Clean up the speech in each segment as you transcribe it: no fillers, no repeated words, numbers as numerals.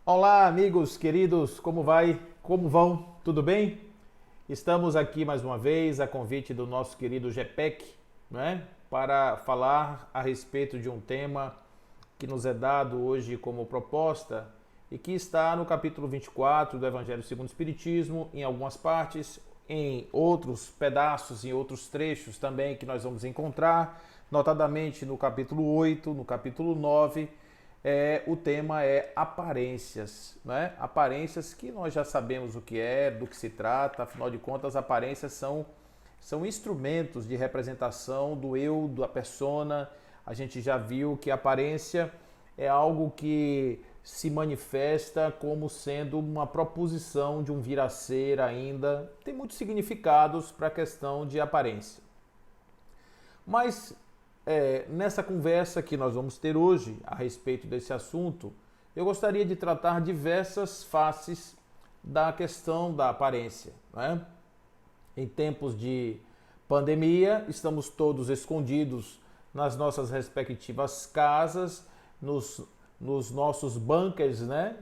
Olá, amigos queridos, como vai? Como vão? Tudo bem? Estamos aqui mais uma vez a convite do nosso querido GPEC, né, para falar a respeito de um tema que nos é dado hoje como proposta e que está no capítulo 24 do Evangelho segundo o Espiritismo, em algumas partes, em outros pedaços, em outros trechos também que nós vamos encontrar, notadamente no capítulo 8, no capítulo 9. O tema é aparências, né? Aparências que nós já sabemos o que é, do que se trata, afinal de contas, aparências são instrumentos de representação do eu, da persona. A gente já viu que a aparência é algo que se manifesta como sendo uma proposição de um vir a ser ainda. Tem muitos significados para a questão de aparência. Mas nessa conversa que nós vamos ter hoje a respeito desse assunto, eu gostaria de tratar diversas faces da questão da aparência, né? Em tempos de pandemia, estamos todos escondidos nas nossas respectivas casas, nos nossos bunkers, né,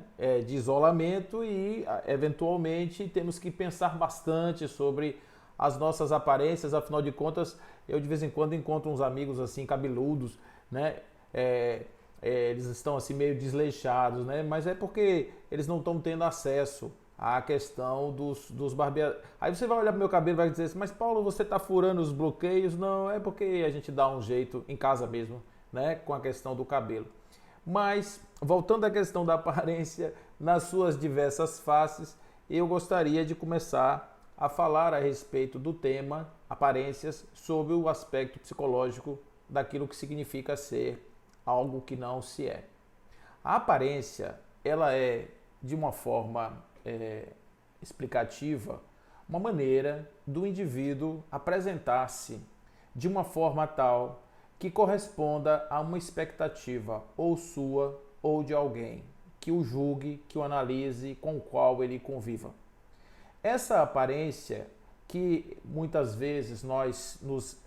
de isolamento e, eventualmente, temos que pensar bastante sobre as nossas aparências. Afinal de contas, eu de vez em quando encontro uns amigos assim, cabeludos, né, eles estão assim meio desleixados, né, mas é porque eles não estão tendo acesso à questão dos barbeadores. Aí você vai olhar para o meu cabelo e vai dizer assim, mas Paulo, você está furando os bloqueios? Não, é porque a gente dá um jeito em casa mesmo, né, com a questão do cabelo. Mas, voltando à questão da aparência, nas suas diversas faces, eu gostaria de começar a falar a respeito do tema aparências sob o aspecto psicológico daquilo que significa ser algo que não se é. A aparência, ela é, de uma forma explicativa, uma maneira do indivíduo apresentar-se de uma forma tal que corresponda a uma expectativa ou sua ou de alguém que o julgue, que o analise, com o qual ele conviva. Essa aparência que muitas vezes nós nos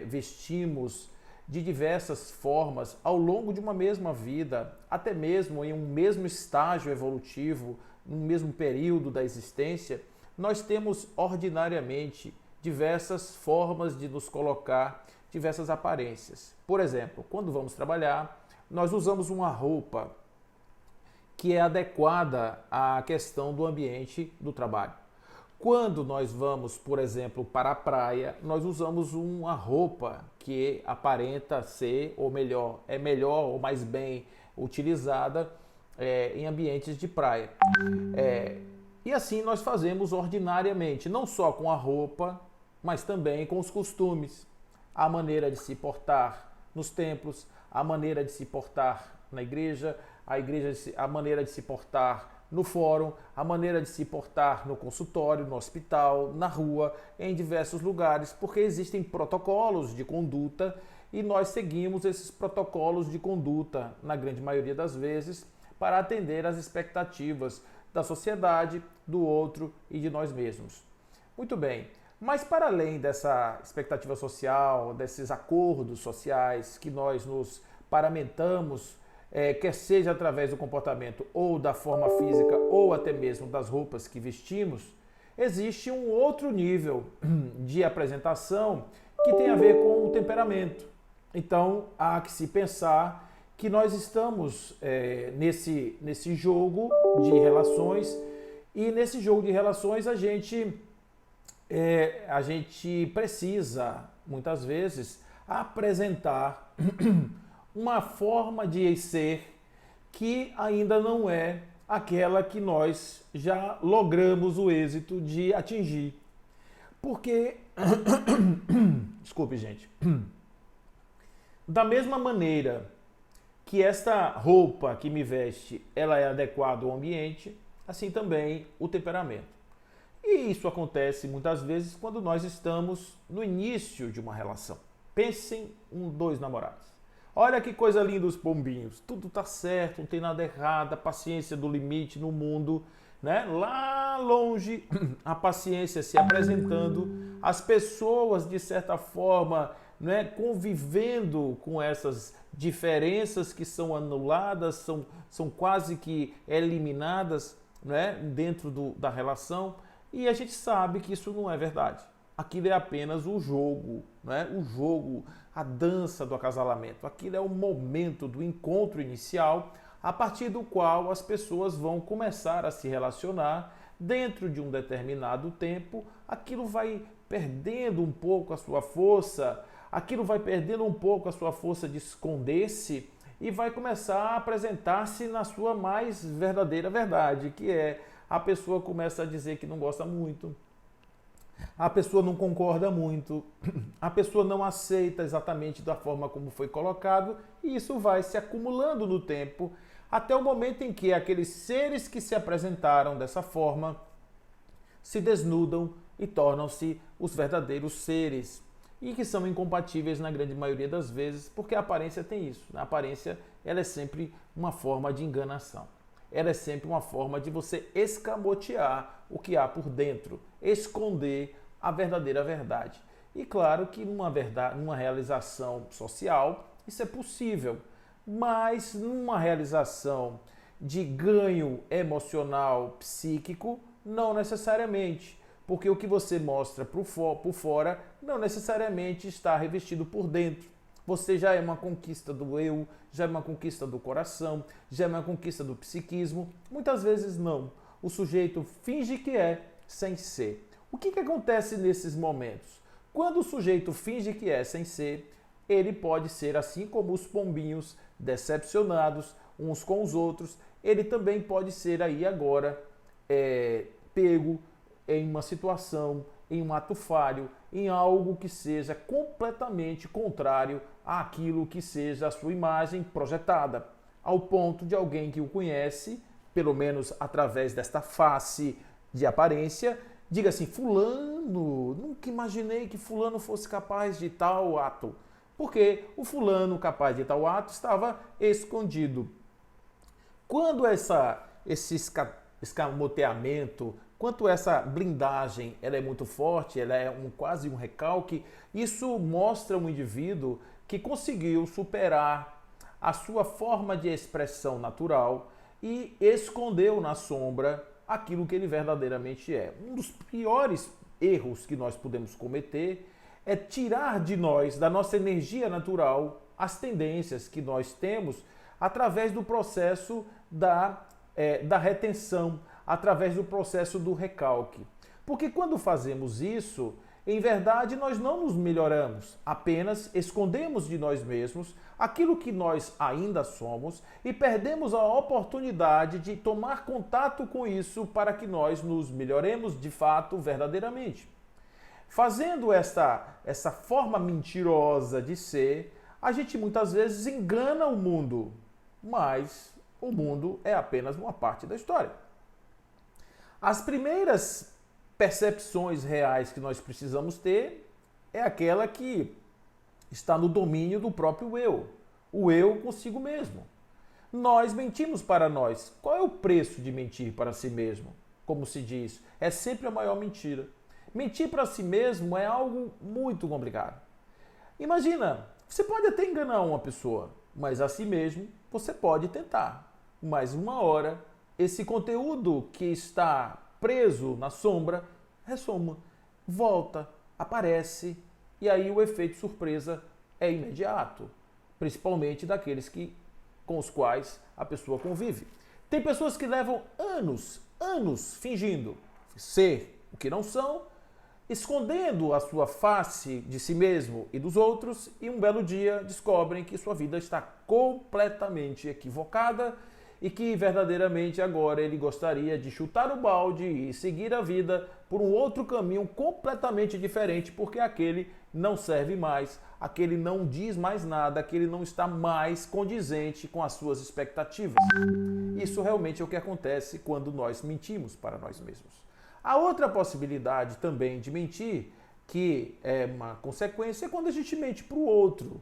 vestimos de diversas formas ao longo de uma mesma vida, até mesmo em um mesmo estágio evolutivo, no mesmo período da existência, nós temos ordinariamente diversas formas de nos colocar, diversas aparências. Por exemplo, quando vamos trabalhar, nós usamos uma roupa que é adequada à questão do ambiente do trabalho. Quando nós vamos, por exemplo, para a praia, nós usamos uma roupa que aparenta ser, ou melhor, é melhor ou mais bem utilizada em ambientes de praia. E assim nós fazemos ordinariamente, não só com a roupa, mas também com os costumes, a maneira de se portar nos templos, a maneira de se portar na igreja, a maneira de se portar no fórum, a maneira de se portar no consultório, no hospital, na rua, em diversos lugares, porque existem protocolos de conduta e nós seguimos esses protocolos de conduta, na grande maioria das vezes, para atender às expectativas da sociedade, do outro e de nós mesmos. Muito bem, mas para além dessa expectativa social, desses acordos sociais que nós nos paramentamos, quer seja através do comportamento ou da forma física ou até mesmo das roupas que vestimos, existe um outro nível de apresentação que tem a ver com o temperamento. Então, há que se pensar que nós estamos nesse jogo de relações e nesse jogo de relações a gente precisa, muitas vezes, apresentar uma forma de ser que ainda não é aquela que nós já logramos o êxito de atingir. Porque, desculpe, gente, da mesma maneira que esta roupa que me veste, ela é adequada ao ambiente, assim também o temperamento. E isso acontece muitas vezes quando nós estamos no início de uma relação. Pensem dois namorados. Olha que coisa linda os pombinhos. Tudo tá certo, não tem nada errado, a paciência do limite no mundo, né? Lá longe, a paciência se apresentando, as pessoas de certa forma né, convivendo com essas diferenças que são anuladas, são quase que eliminadas, né, dentro da relação, e a gente sabe que isso não é verdade. Aquilo é apenas o jogo, né? O jogo, a dança do acasalamento. Aquilo é o momento do encontro inicial, a partir do qual as pessoas vão começar a se relacionar dentro de um determinado tempo. Aquilo vai perdendo um pouco a sua força, aquilo vai perdendo um pouco a sua força de esconder-se e vai começar a apresentar-se na sua mais verdadeira verdade, que é a pessoa começa a dizer que não gosta muito, a pessoa não concorda muito, a pessoa não aceita exatamente da forma como foi colocado, e isso vai se acumulando no tempo, até o momento em que aqueles seres que se apresentaram dessa forma se desnudam e tornam-se os verdadeiros seres, e que são incompatíveis na grande maioria das vezes, porque a aparência tem isso. A aparência, ela é sempre uma forma de enganação. Ela é sempre uma forma de você escamotear o que há por dentro, esconder a verdadeira verdade. E claro que numa realização social, isso é possível, mas numa realização de ganho emocional, psíquico, não necessariamente. Porque o que você mostra por fora não necessariamente está revestido por dentro. Você já é uma conquista do eu, já é uma conquista do coração, já é uma conquista do psiquismo. Muitas vezes não. O sujeito finge que é sem ser. O que acontece nesses momentos? Quando o sujeito finge que é sem ser, ele pode ser assim como os pombinhos decepcionados uns com os outros. Ele também pode ser aí agora pego em uma situação, em um ato falho, em algo que seja completamente contrário àquilo que seja a sua imagem projetada, ao ponto de alguém que o conhece, pelo menos através desta face de aparência, diga assim: fulano, nunca imaginei que fulano fosse capaz de tal ato, porque o fulano capaz de tal ato estava escondido. Quando esse escamoteamento, quanto essa blindagem ela é muito forte, ela é quase um recalque, isso mostra um indivíduo que conseguiu superar a sua forma de expressão natural e escondeu na sombra aquilo que ele verdadeiramente é. Um dos piores erros que nós podemos cometer é tirar de nós, da nossa energia natural, as tendências que nós temos através do processo da retenção, através do processo do recalque. Porque quando fazemos isso, em verdade nós não nos melhoramos, apenas escondemos de nós mesmos aquilo que nós ainda somos e perdemos a oportunidade de tomar contato com isso para que nós nos melhoremos de fato, verdadeiramente. Fazendo essa forma mentirosa de ser, a gente muitas vezes engana o mundo, mas o mundo é apenas uma parte da história. As primeiras percepções reais que nós precisamos ter é aquela que está no domínio do próprio eu, o eu consigo mesmo. Nós mentimos para nós. Qual é o preço de mentir para si mesmo? Como se diz, é sempre a maior mentira. Mentir para si mesmo é algo muito complicado. Imagina, você pode até enganar uma pessoa, mas a si mesmo você pode tentar. Mas uma hora, esse conteúdo que está preso na sombra ressoma, volta, aparece, e aí o efeito surpresa é imediato, principalmente daqueles com os quais a pessoa convive. Tem pessoas que levam anos fingindo ser o que não são, escondendo a sua face de si mesmo e dos outros, e um belo dia descobrem que sua vida está completamente equivocada e que verdadeiramente agora ele gostaria de chutar o balde e seguir a vida por um outro caminho completamente diferente, porque aquele não serve mais, aquele não diz mais nada, aquele não está mais condizente com as suas expectativas. Isso realmente é o que acontece quando nós mentimos para nós mesmos. A outra possibilidade também de mentir, que é uma consequência, é quando a gente mente para o outro.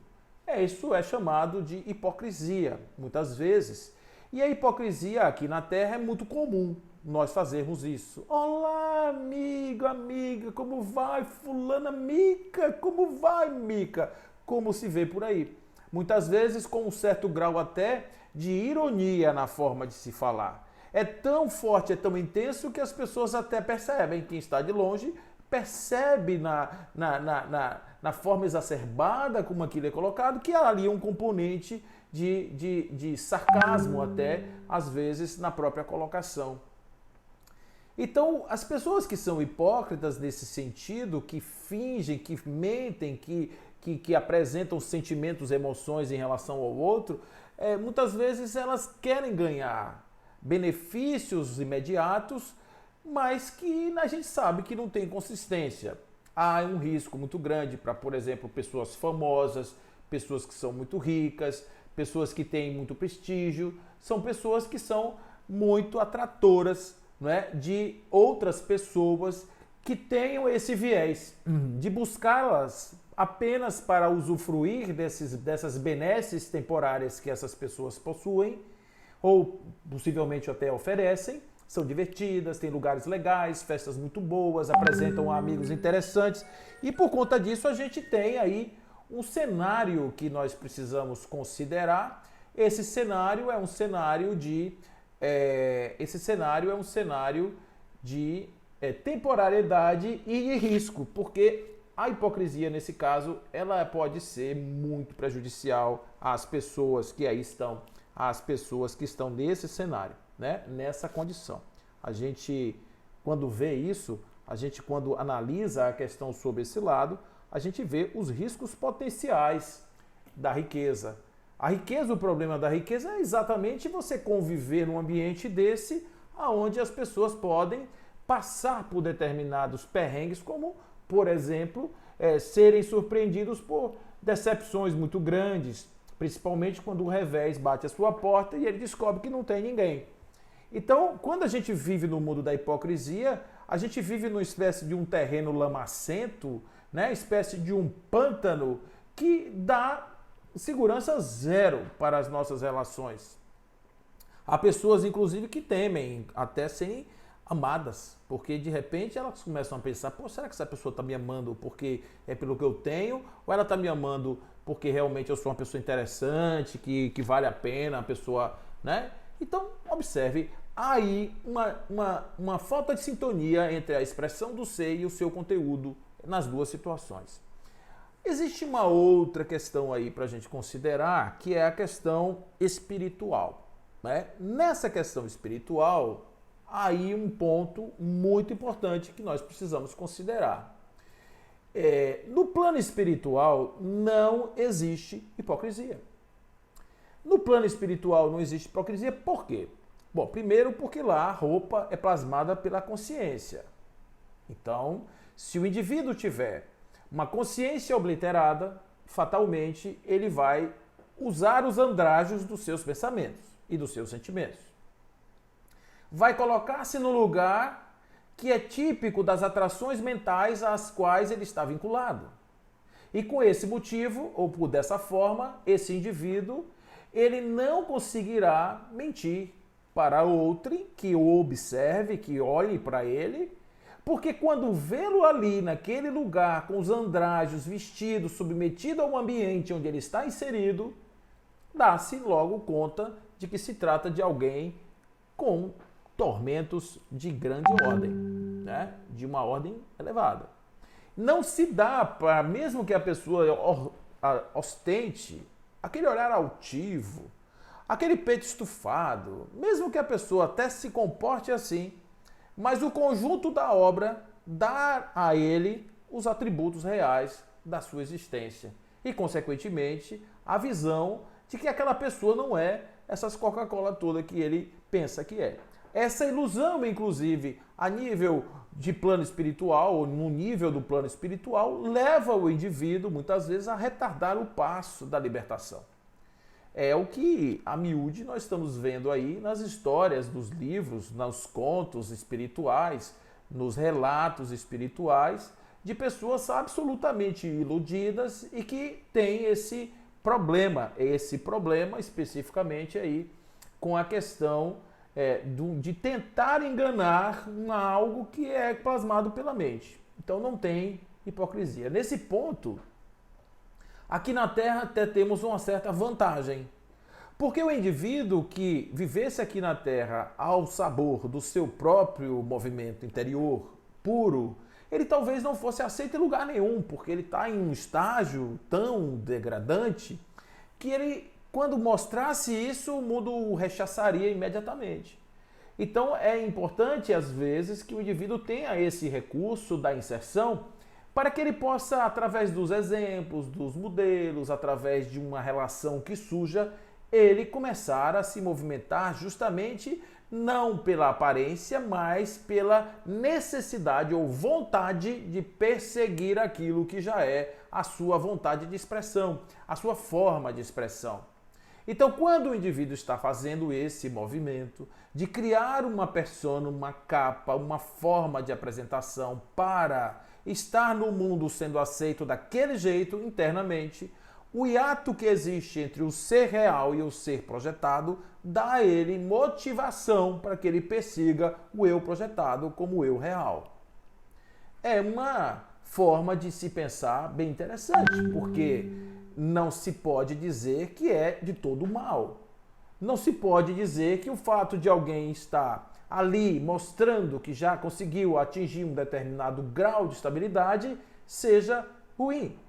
Isso é chamado de hipocrisia, muitas vezes. E a hipocrisia aqui na Terra é muito comum nós fazermos isso. Olá, amigo, amiga, como vai? Fulana, Mica, como vai, Mica? como se vê por aí. Muitas vezes com um certo grau até de ironia na forma de se falar. É tão forte, é tão intenso que as pessoas até percebem, quem está de longe percebe na forma exacerbada como aquilo é colocado, que há ali um componente de sarcasmo até, às vezes, na própria colocação. Então, as pessoas que são hipócritas nesse sentido, que fingem, que mentem, que apresentam sentimentos, emoções em relação ao outro, muitas vezes elas querem ganhar benefícios imediatos, mas que a gente sabe que não tem consistência. Há um risco muito grande para, por exemplo, pessoas famosas, pessoas que são muito ricas, pessoas que têm muito prestígio, são pessoas que são muito atratoras, não é, de outras pessoas que tenham esse viés de buscá-las apenas para usufruir dessas benesses temporárias que essas pessoas possuem, ou possivelmente até oferecem. São divertidas, têm lugares legais, festas muito boas, apresentam amigos interessantes, e por conta disso a gente tem aí um cenário que nós precisamos considerar. Esse cenário é um cenário de temporariedade e de risco, porque a hipocrisia, nesse caso, ela pode ser muito prejudicial às pessoas que aí estão, às pessoas que estão nesse cenário, né? Nessa condição. A gente, quando vê isso, quando analisa a questão sobre esse lado, a gente vê os riscos potenciais da riqueza. A riqueza, o problema da riqueza é exatamente você conviver num ambiente desse, onde as pessoas podem passar por determinados perrengues, como, por exemplo, serem surpreendidos por decepções muito grandes, principalmente quando o revés bate a sua porta e ele descobre que não tem ninguém. Então, quando a gente vive no mundo da hipocrisia, a gente vive numa espécie de um terreno lamacento, né? Espécie de um pântano que dá segurança zero para as nossas relações. Há pessoas, inclusive, que temem até serem amadas, porque de repente elas começam a pensar, pô, será que essa pessoa está me amando porque é pelo que eu tenho, ou ela está me amando porque realmente eu sou uma pessoa interessante, que vale a pena, a pessoa, né? Então, observe, há aí uma falta de sintonia entre a expressão do ser e o seu conteúdo nas duas situações. Existe uma outra questão aí para a gente considerar, que é a questão espiritual, né? Nessa questão espiritual, há aí um ponto muito importante que nós precisamos considerar. No plano espiritual não existe hipocrisia. No plano espiritual não existe hipocrisia, por quê? Bom, primeiro porque lá a roupa é plasmada pela consciência. Então, se o indivíduo tiver uma consciência obliterada, fatalmente ele vai usar os andrajos dos seus pensamentos e dos seus sentimentos. Vai colocar-se no lugar que é típico das atrações mentais às quais ele está vinculado. E com esse motivo, ou por dessa forma, esse indivíduo, ele não conseguirá mentir para outro que o observe, que olhe para ele, porque quando vê-lo ali, naquele lugar, com os andrajos, vestido, submetido a um ambiente onde ele está inserido, dá-se logo conta de que se trata de alguém com tormentos de grande ordem, né? De uma ordem elevada. Não se dá para, mesmo que a pessoa ostente aquele olhar altivo, aquele peito estufado, mesmo que a pessoa até se comporte assim, mas o conjunto da obra dá a ele os atributos reais da sua existência e, consequentemente, a visão de que aquela pessoa não é essas Coca-Cola toda que ele pensa que é. Essa ilusão, inclusive, a nível de plano espiritual, ou no nível do plano espiritual, leva o indivíduo, muitas vezes, a retardar o passo da libertação. É o que, a miúde, nós estamos vendo aí nas histórias dos livros, nos contos espirituais, nos relatos espirituais, de pessoas absolutamente iludidas e que têm esse problema especificamente aí com a questão de tentar enganar algo que é plasmado pela mente. Então não tem hipocrisia. Nesse ponto, aqui na Terra até temos uma certa vantagem. Porque o indivíduo que vivesse aqui na Terra ao sabor do seu próprio movimento interior puro, ele talvez não fosse aceito em lugar nenhum, porque ele está em um estágio tão degradante que ele, quando mostrasse isso, o mundo o rechaçaria imediatamente. Então é importante, às vezes, que o indivíduo tenha esse recurso da inserção para que ele possa, através dos exemplos, dos modelos, através de uma relação que surja, ele começar a se movimentar justamente não pela aparência, mas pela necessidade ou vontade de perseguir aquilo que já é a sua vontade de expressão, a sua forma de expressão. Então, quando o indivíduo está fazendo esse movimento de criar uma persona, uma capa, uma forma de apresentação para estar no mundo sendo aceito daquele jeito internamente, o hiato que existe entre o ser real e o ser projetado dá a ele motivação para que ele persiga o eu projetado como o eu real. É uma forma de se pensar bem interessante, porque não se pode dizer que é de todo mal. Não se pode dizer que o fato de alguém estar ali mostrando que já conseguiu atingir um determinado grau de estabilidade seja ruim.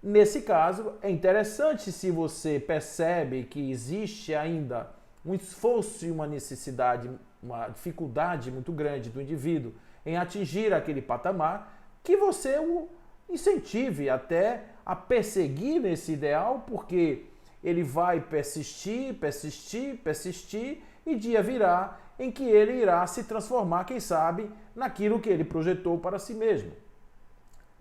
Nesse caso, é interessante se você percebe que existe ainda um esforço e uma necessidade, uma dificuldade muito grande do indivíduo em atingir aquele patamar, que você o incentive até a perseguir nesse ideal, porque ele vai persistir, persistir, persistir, e dia virá em que ele irá se transformar, quem sabe, naquilo que ele projetou para si mesmo.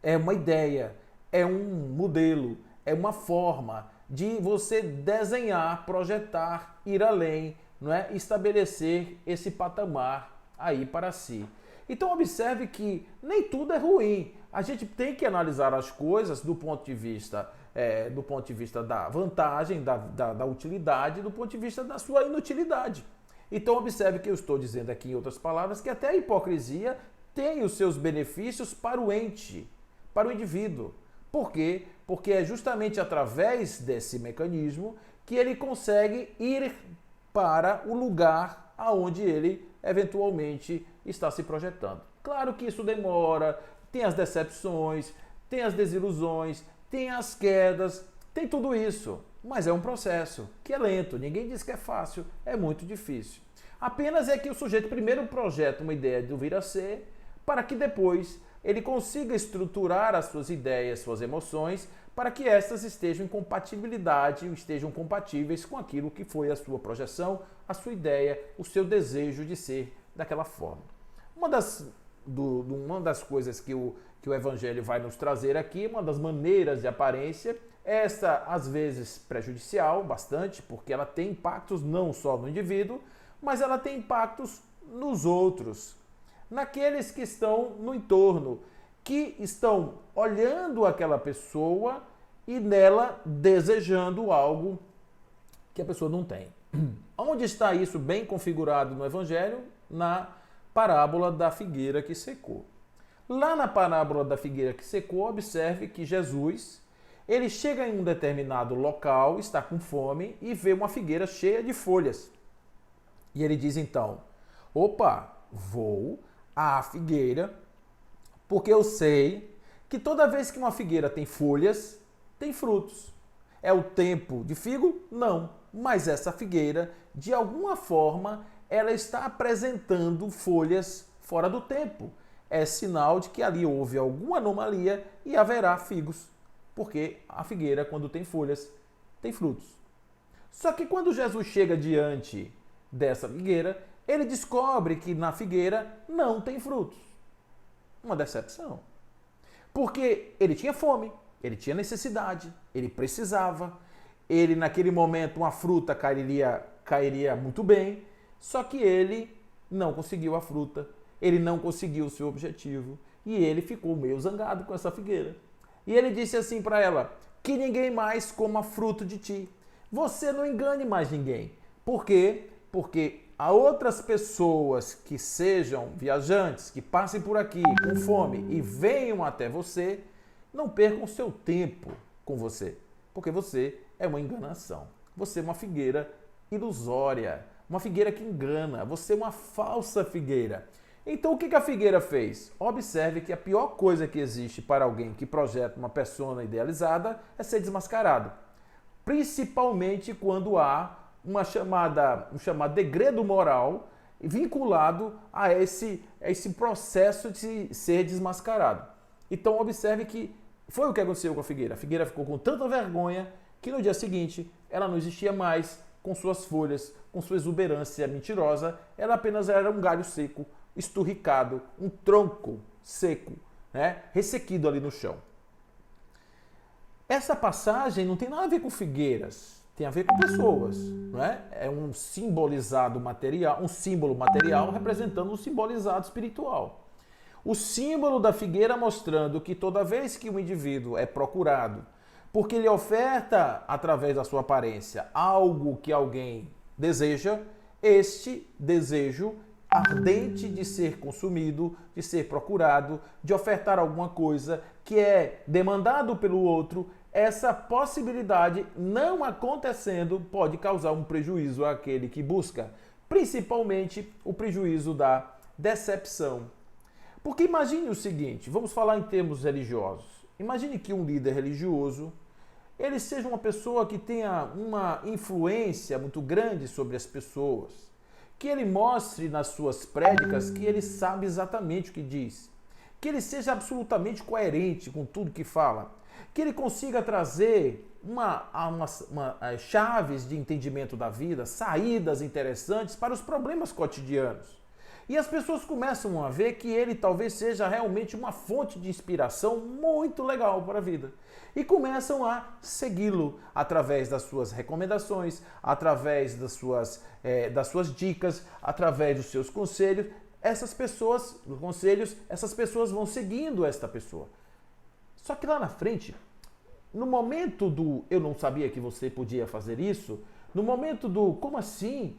É uma ideia, é um modelo, é uma forma de você desenhar, projetar, ir além, não é? Estabelecer esse patamar aí para si. Então observe que nem tudo é ruim. A gente tem que analisar as coisas do ponto de vista da vantagem, da utilidade, do ponto de vista da sua inutilidade. Então observe que eu estou dizendo aqui, em outras palavras, que até a hipocrisia tem os seus benefícios para o ente, para o indivíduo. Por quê? Porque é justamente através desse mecanismo que ele consegue ir para o lugar aonde ele eventualmente está se projetando. Claro que isso demora, tem as decepções, tem as desilusões, tem as quedas, tem tudo isso. Mas é um processo que é lento, ninguém diz que é fácil, é muito difícil. Apenas é que o sujeito primeiro projeta uma ideia do vir a ser, para que depois ele consiga estruturar as suas ideias, suas emoções, para que estas estejam em compatibilidade, estejam compatíveis com aquilo que foi a sua projeção, a sua ideia, o seu desejo de ser daquela forma. Uma das coisas que o Evangelho vai nos trazer aqui, uma das maneiras de aparência, essa às vezes prejudicial, bastante, porque ela tem impactos não só no indivíduo, mas ela tem impactos nos outros, naqueles que estão no entorno, que estão olhando aquela pessoa e nela desejando algo que a pessoa não tem. Onde está isso bem configurado no Evangelho? Na parábola da figueira que secou. Lá na parábola da figueira que secou, observe que Jesus, ele chega em um determinado local, está com fome e vê uma figueira cheia de folhas. E ele diz então, opa, vou à figueira, porque eu sei que toda vez que uma figueira tem folhas, tem frutos. É o tempo de figo? Não. Mas essa figueira, de alguma forma, ela está apresentando folhas fora do tempo. É sinal de que ali houve alguma anomalia e haverá figos. Porque a figueira, quando tem folhas, tem frutos. Só que quando Jesus chega diante dessa figueira, ele descobre que na figueira não tem frutos. Uma decepção. Porque ele tinha fome, ele tinha necessidade, ele precisava, ele naquele momento uma fruta cairia muito bem, só que ele não conseguiu a fruta, ele não conseguiu o seu objetivo e ele ficou meio zangado com essa figueira. E ele disse assim para ela, que ninguém mais coma fruto de ti. Você não engane mais ninguém. Por quê? Porque a outras pessoas que sejam viajantes, que passem por aqui com fome e venham até você, não percam seu tempo com você. Porque você é uma enganação. Você é uma figueira ilusória, uma figueira que engana, você é uma falsa figueira. Então o que a figueira fez? Observe que a pior coisa que existe para alguém que projeta uma persona idealizada é ser desmascarado. Principalmente quando há um chamado degredo moral vinculado a esse processo de ser desmascarado. Então observe que foi o que aconteceu com a figueira. A figueira ficou com tanta vergonha que no dia seguinte ela não existia mais com suas folhas, com sua exuberância mentirosa, ela apenas era um galho seco, esturricado, um tronco seco, né, ressequido ali no chão. Essa passagem não tem nada a ver com figueiras, tem a ver com pessoas, não é? É um simbolizado material, um símbolo material representando um simbolizado espiritual. O símbolo da figueira mostrando que toda vez que o indivíduo é procurado, porque ele oferta através da sua aparência algo que alguém deseja, este desejo ardente de ser consumido, de ser procurado, de ofertar alguma coisa que é demandado pelo outro, essa possibilidade não acontecendo pode causar um prejuízo àquele que busca, principalmente o prejuízo da decepção. Porque imagine o seguinte, vamos falar em termos religiosos. Imagine que um líder religioso, ele seja uma pessoa que tenha uma influência muito grande sobre as pessoas, que ele mostre nas suas prédicas que ele sabe exatamente o que diz, que ele seja absolutamente coerente com tudo que fala, que ele consiga trazer chaves de entendimento da vida, saídas interessantes para os problemas cotidianos. E as pessoas começam a ver que ele talvez seja realmente uma fonte de inspiração muito legal para a vida. E começam a segui-lo através das suas recomendações, através das suas dicas, através dos seus conselhos. Essas pessoas vão seguindo esta pessoa. Só que lá na frente, no momento do eu não sabia que você podia fazer isso, no momento do como assim,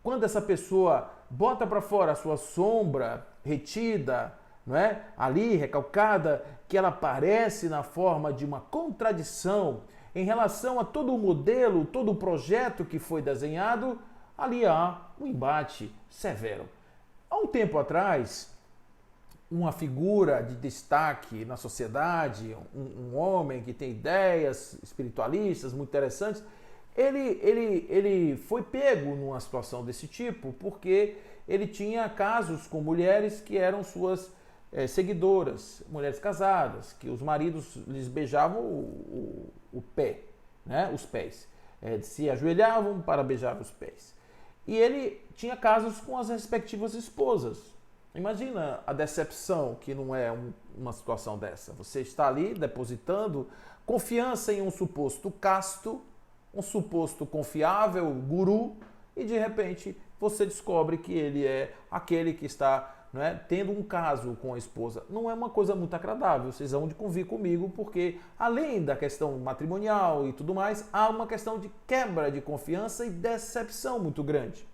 quando essa pessoa bota para fora a sua sombra retida, não é? Ali, recalcada, que ela aparece na forma de uma contradição em relação a todo o modelo, todo o projeto que foi desenhado, ali há um embate severo. Há um tempo atrás, uma figura de destaque na sociedade, um homem que tem ideias espiritualistas muito interessantes, ele foi pego numa situação desse tipo porque ele tinha casos com mulheres que eram suas seguidoras, mulheres casadas, que os maridos lhes beijavam o pé, né, os pés, se ajoelhavam para beijar os pés. E ele tinha casos com as respectivas esposas. Imagina a decepção que não é uma situação dessa. Você está ali depositando confiança em um suposto casto, um suposto confiável guru, e de repente você descobre que ele é aquele que está, não é, tendo um caso com a esposa. Não é uma coisa muito agradável, vocês vão de convir comigo, porque além da questão matrimonial e tudo mais, há uma questão de quebra de confiança e decepção muito grande.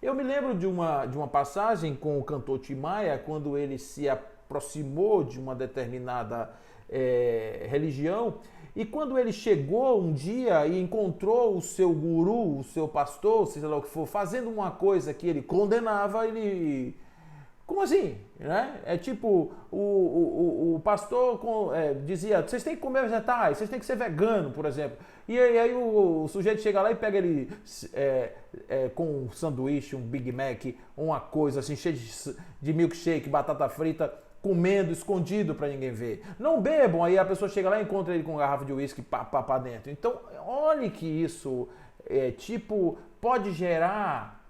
Eu me lembro de uma passagem com o cantor Tim Maia, quando ele se aproximou de uma determinada religião, e quando ele chegou um dia e encontrou o seu guru, o seu pastor, seja lá o que for, fazendo uma coisa que ele condenava, ele... Como assim? Né? É tipo, o pastor dizia, vocês têm que comer vegetais, vocês têm que ser vegano, por exemplo. E aí o sujeito chega lá e pega ele com um sanduíche, um Big Mac, uma coisa assim, cheia de milkshake, batata frita, comendo escondido para ninguém ver. Não bebam, aí a pessoa chega lá e encontra ele com uma garrafa de uísque para dentro. Então, olhe que isso pode gerar,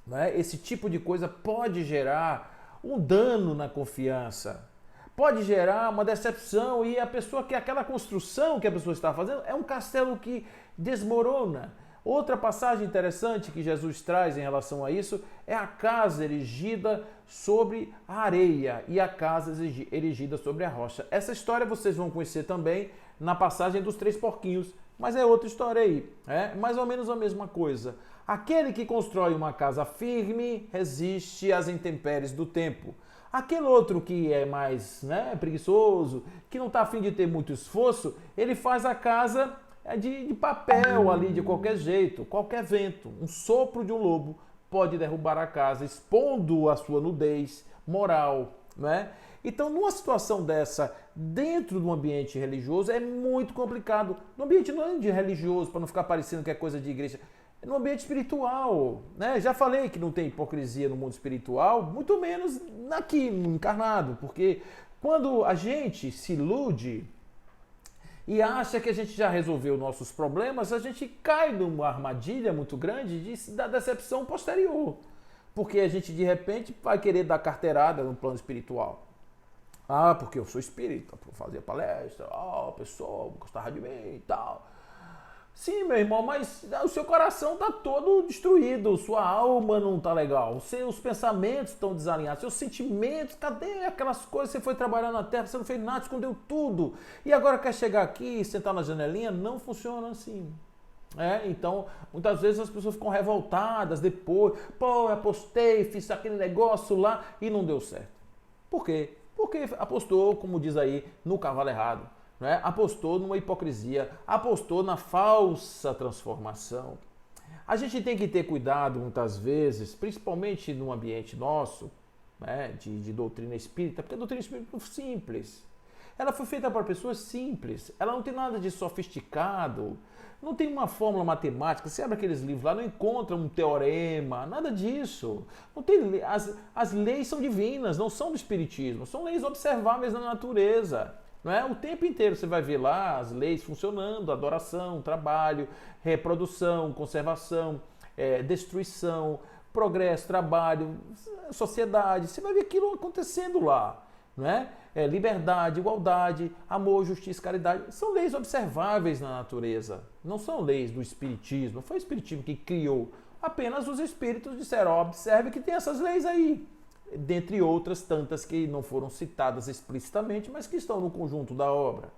né? Esse tipo de coisa pode gerar um dano na confiança, pode gerar uma decepção, e a pessoa que aquela construção que a pessoa está fazendo é um castelo que desmorona. Outra passagem interessante que Jesus traz em relação a isso é a casa erigida sobre a areia e a casa erigida sobre a rocha. Essa história vocês vão conhecer também na passagem dos 3 porquinhos, mas é outra história aí, é mais ou menos a mesma coisa. Aquele que constrói uma casa firme resiste às intempéries do tempo. Aquele outro que é mais, né, preguiçoso, que não está a fim de ter muito esforço, ele faz a casa de papel ali, de qualquer jeito, qualquer vento. Um sopro de um lobo pode derrubar a casa, expondo a sua nudez moral, né? Então, numa situação dessa, dentro de um ambiente religioso, é muito complicado. No ambiente não é de religioso, para não ficar parecendo que é coisa de igreja, é no ambiente espiritual, né? Já falei que não tem hipocrisia no mundo espiritual, muito menos aqui, no encarnado, porque quando a gente se ilude e acha que a gente já resolveu nossos problemas, a gente cai numa armadilha muito grande da decepção posterior. Porque a gente, de repente, vai querer dar carteirada no plano espiritual. Ah, porque eu sou espírita, fazia palestra, o pessoal gostava de mim e tal. Sim, meu irmão, mas o seu coração está todo destruído, sua alma não está legal, os pensamentos estão desalinhados, seus sentimentos, cadê aquelas coisas que você foi trabalhar na terra, você não fez nada, escondeu tudo, e agora quer chegar aqui e sentar na janelinha? Não funciona assim. Então, muitas vezes as pessoas ficam revoltadas depois, pô, eu apostei, fiz aquele negócio lá e não deu certo. Por quê? Porque apostou, como diz aí, no cavalo errado. Né? Apostou numa hipocrisia, apostou na falsa transformação. A gente tem que ter cuidado muitas vezes, principalmente no ambiente nosso, né, de doutrina espírita, porque a doutrina espírita é simples. Ela foi feita para pessoas simples, ela não tem nada de sofisticado, não tem uma fórmula matemática. Você abre aqueles livros lá, não encontra um teorema, nada disso. Não tem, as leis são divinas, não são do espiritismo, são leis observáveis na natureza. Não é? O tempo inteiro você vai ver lá as leis funcionando, adoração, trabalho, reprodução, conservação, destruição, progresso, trabalho, sociedade. Você vai ver aquilo acontecendo lá. Não é? Liberdade, igualdade, amor, justiça, caridade. São leis observáveis na natureza. Não são leis do espiritismo. Não foi o espiritismo que criou. Apenas os espíritos disseram, observe que tem essas leis aí. Dentre outras tantas que não foram citadas explicitamente, mas que estão no conjunto da obra.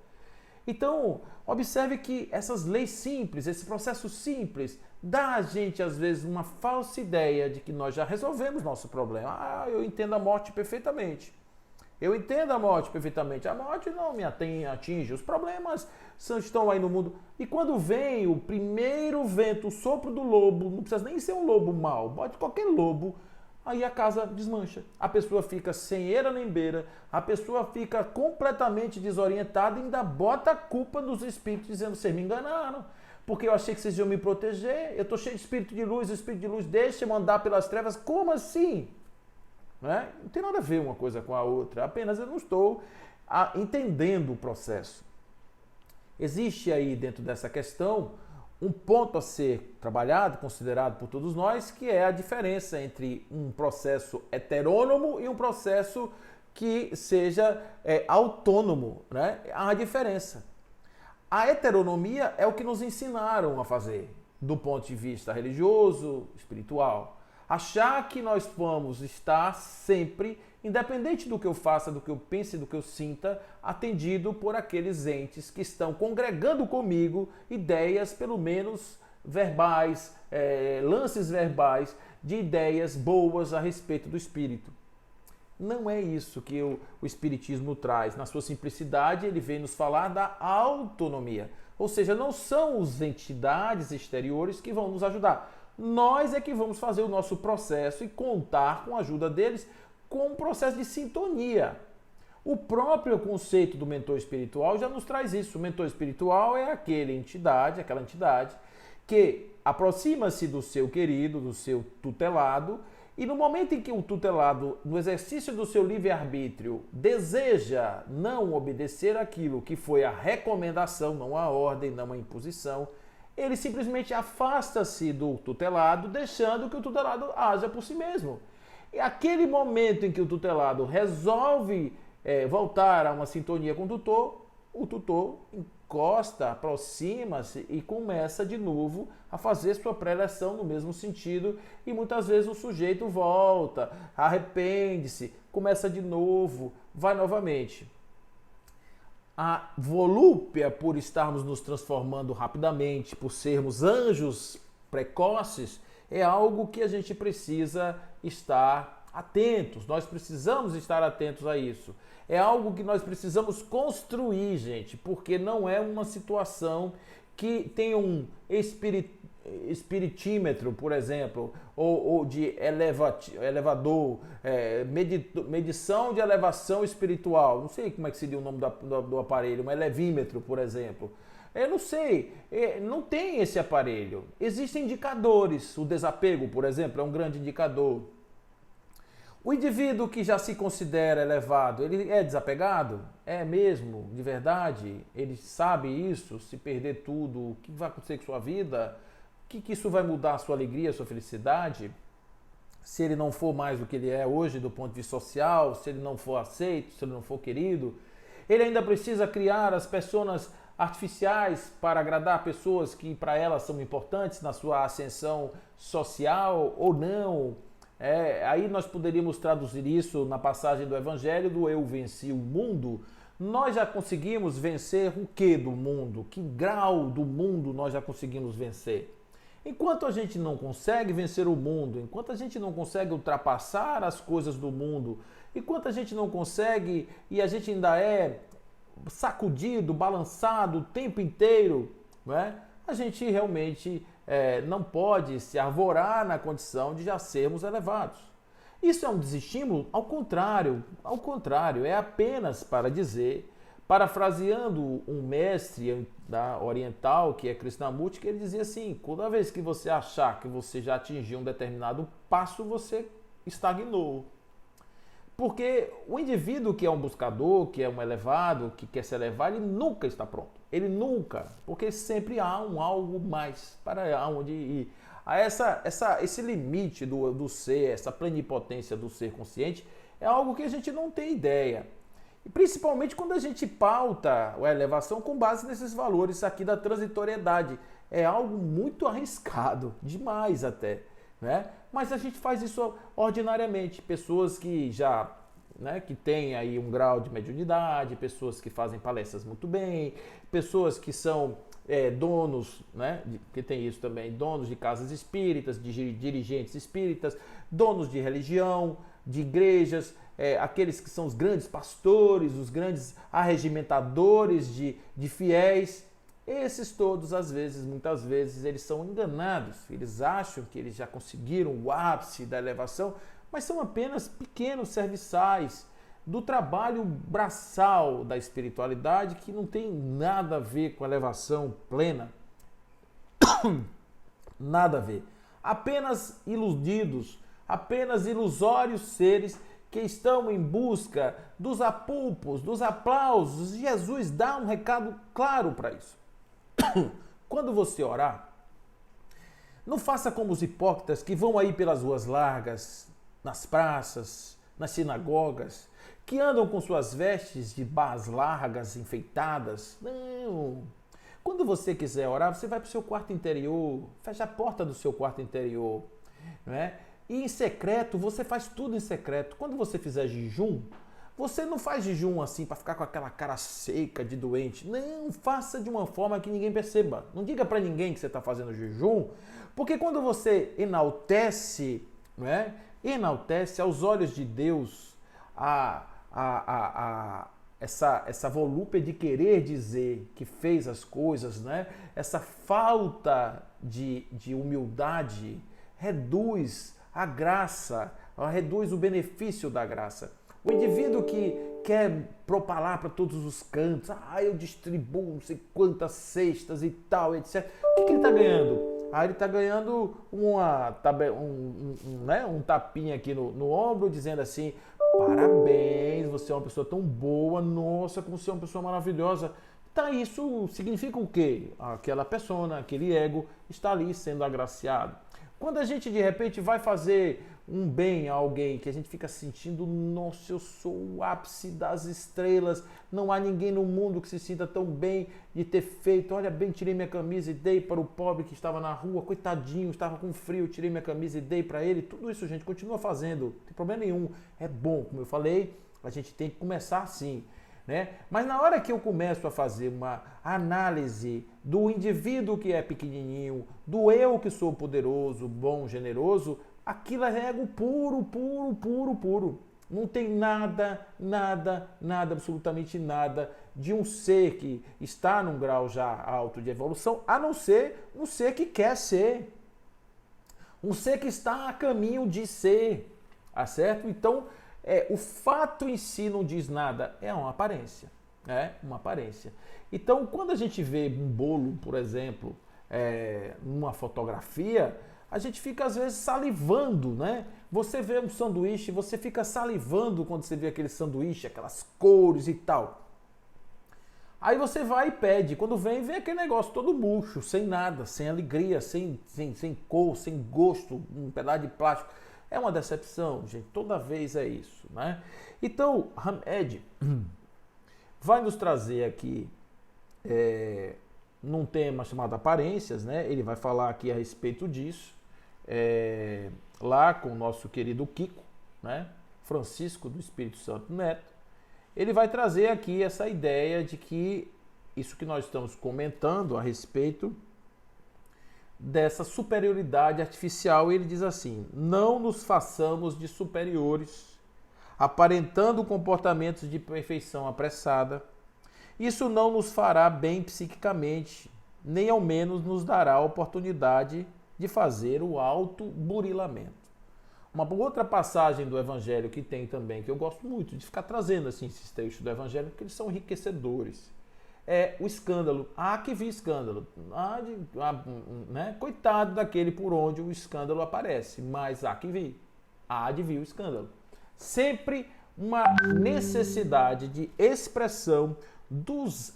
Então, observe que essas leis simples, esse processo simples, dá a gente, às vezes, uma falsa ideia de que nós já resolvemos nosso problema. Eu entendo a morte perfeitamente. Eu entendo a morte perfeitamente. A morte não me atinge. Os problemas estão aí no mundo. E quando vem o primeiro vento, o sopro do lobo, não precisa nem ser um lobo mau, bote qualquer lobo, aí a casa desmancha. A pessoa fica sem eira nem beira, a pessoa fica completamente desorientada e ainda bota a culpa nos espíritos, dizendo, vocês me enganaram, porque eu achei que vocês iam me proteger, eu estou cheio de espírito de luz, o espírito de luz deixa eu andar pelas trevas. Como assim? Não tem nada a ver uma coisa com a outra, apenas eu não estou entendendo o processo. Existe aí dentro dessa questão um ponto a ser trabalhado, considerado por todos nós, que é a diferença entre um processo heterônomo e um processo que seja autônomo. Né? Há uma diferença. A heteronomia é o que nos ensinaram a fazer, do ponto de vista religioso, espiritual. Achar que nós vamos estar sempre, independente do que eu faça, do que eu pense, do que eu sinta, atendido por aqueles entes que estão congregando comigo ideias, pelo menos verbais, lances verbais de ideias boas a respeito do espírito. Não é isso que o espiritismo traz. Na sua simplicidade, ele vem nos falar da autonomia. Ou seja, não são as entidades exteriores que vão nos ajudar. Nós é que vamos fazer o nosso processo e contar com a ajuda deles com um processo de sintonia. O próprio conceito do mentor espiritual já nos traz isso. O mentor espiritual é aquela entidade que aproxima-se do seu querido, do seu tutelado, e no momento em que o tutelado, no exercício do seu livre-arbítrio, deseja não obedecer aquilo que foi a recomendação, não a ordem, não a imposição, ele simplesmente afasta-se do tutelado, deixando que o tutelado haja por si mesmo. E aquele momento em que o tutelado resolve voltar a uma sintonia com o tutor encosta, aproxima-se e começa de novo a fazer sua preleção no mesmo sentido, e muitas vezes o sujeito volta, arrepende-se, começa de novo, vai novamente. A volúpia, por estarmos nos transformando rapidamente, por sermos anjos precoces, é algo que a gente precisa estar atentos, nós precisamos estar atentos a isso. É algo que nós precisamos construir, gente, porque não é uma situação que tem um espiritímetro, por exemplo, ou de elevador, medição de elevação espiritual. Não sei como é que seria o nome do aparelho, um elevímetro, por exemplo. Eu não sei, não tem esse aparelho. Existem indicadores, o desapego, por exemplo, é um grande indicador. O indivíduo que já se considera elevado, ele é desapegado? É mesmo, de verdade? Ele sabe isso? Se perder tudo, o que vai acontecer com sua vida? O que isso vai mudar a sua alegria, a sua felicidade? Se ele não for mais do que ele é hoje do ponto de vista social, se ele não for aceito, se ele não for querido, ele ainda precisa criar as pessoas artificiais para agradar pessoas que para elas são importantes na sua ascensão social ou não. Aí nós poderíamos traduzir isso na passagem do Evangelho do eu venci o mundo. Nós já conseguimos vencer o que do mundo? Que grau do mundo nós já conseguimos vencer? Enquanto a gente não consegue vencer o mundo, enquanto a gente não consegue ultrapassar as coisas do mundo, enquanto a gente não consegue e a gente ainda é sacudido, balançado o tempo inteiro, né? A gente realmente não pode se arvorar na condição de já sermos elevados. Isso é um desestímulo? Ao contrário, é apenas para dizer, parafraseando um mestre da oriental, que é Krishnamurti, que ele dizia assim: toda vez que você achar que você já atingiu um determinado passo, você estagnou. Porque o indivíduo que é um buscador, que é um elevado, que quer se elevar, ele nunca está pronto. Ele nunca, porque sempre há um algo mais para onde ir. Esse limite do ser, essa plenipotência do ser consciente, é algo que a gente não tem ideia. E principalmente quando a gente pauta a elevação com base nesses valores aqui da transitoriedade. É algo muito arriscado, demais até, né? Mas a gente faz isso ordinariamente. Pessoas que já, né, que têm aí um grau de mediunidade, pessoas que fazem palestras muito bem, pessoas que são donos, né, que tem isso também, donos de casas espíritas, de dirigentes espíritas, donos de religião, de igrejas, aqueles que são os grandes pastores, os grandes arregimentadores de fiéis. Esses todos, muitas vezes, eles são enganados. Eles acham que eles já conseguiram o ápice da elevação, mas são apenas pequenos serviçais do trabalho braçal da espiritualidade, que não tem nada a ver com a elevação plena. Nada a ver. Apenas iludidos, apenas ilusórios seres que estão em busca dos apupos, dos aplausos. Jesus dá um recado claro para isso. Quando você orar, não faça como os hipócritas que vão aí pelas ruas largas, nas praças, nas sinagogas, que andam com suas vestes de bás largas, enfeitadas. Não. Quando você quiser orar, você vai para o seu quarto interior, fecha a porta do seu quarto interior, não é? E em secreto, você faz tudo em secreto. Quando você fizer jejum, você não faz jejum assim para ficar com aquela cara seca de doente. Não, faça de uma forma que ninguém perceba. Não diga para ninguém que você está fazendo jejum, porque quando você enaltece, não é? Enaltece aos olhos de Deus essa volúpia de querer dizer que fez as coisas, né? Essa falta de humildade reduz a graça, reduz o benefício da graça. O indivíduo que quer propalar para todos os cantos, eu distribuo não sei quantas cestas e tal, etc. O que ele está ganhando? Ele está ganhando um tapinha aqui no ombro, dizendo assim: parabéns, você é uma pessoa tão boa, nossa, como você é uma pessoa maravilhosa. Tá, isso significa o quê? Aquela persona, aquele ego está ali sendo agraciado. Quando a gente de repente vai fazer um bem a alguém, que a gente fica sentindo, nossa, eu sou o ápice das estrelas, não há ninguém no mundo que se sinta tão bem de ter feito, olha bem, tirei minha camisa e dei para o pobre que estava na rua, coitadinho, estava com frio, tirei minha camisa e dei para ele. Tudo isso, gente, continua fazendo, não tem problema nenhum, é bom, como eu falei, a gente tem que começar assim, né? Mas na hora que eu começo a fazer uma análise do indivíduo que é pequenininho, do eu que sou poderoso, bom, generoso, aquilo é ego puro, puro, puro, puro. Não tem nada, nada, nada, absolutamente nada de um ser que está num grau já alto de evolução, a não ser um ser que quer ser. Um ser que está a caminho de ser, tá certo? Então, o fato em si não diz nada, é uma aparência, uma aparência. Então, quando a gente vê um bolo, por exemplo, numa fotografia, a gente fica às vezes salivando, né? Você vê um sanduíche, você fica salivando quando você vê aquele sanduíche, aquelas cores e tal. Aí você vai e pede, quando vem aquele negócio todo murcho, sem nada, sem alegria, sem cor, sem gosto, um pedaço de plástico. É uma decepção, gente, toda vez é isso, né? Então, Hamed vai nos trazer aqui num tema chamado aparências, né? Ele vai falar aqui a respeito disso, lá com o nosso querido Kiko, né? Francisco do Espírito Santo Neto. Ele vai trazer aqui essa ideia de que isso que nós estamos comentando a respeito dessa superioridade artificial, ele diz assim: não nos façamos de superiores, aparentando comportamentos de perfeição apressada. Isso não nos fará bem psiquicamente, nem ao menos nos dará a oportunidade de fazer o autoburilamento. Uma outra passagem do Evangelho que tem também, que eu gosto muito de ficar trazendo assim, esses textos do Evangelho, porque eles são enriquecedores. É o escândalo. Há que vir escândalo. Né? Coitado daquele por onde o escândalo aparece, mas há que vir. Há de vir o escândalo. Sempre uma necessidade de expressão dos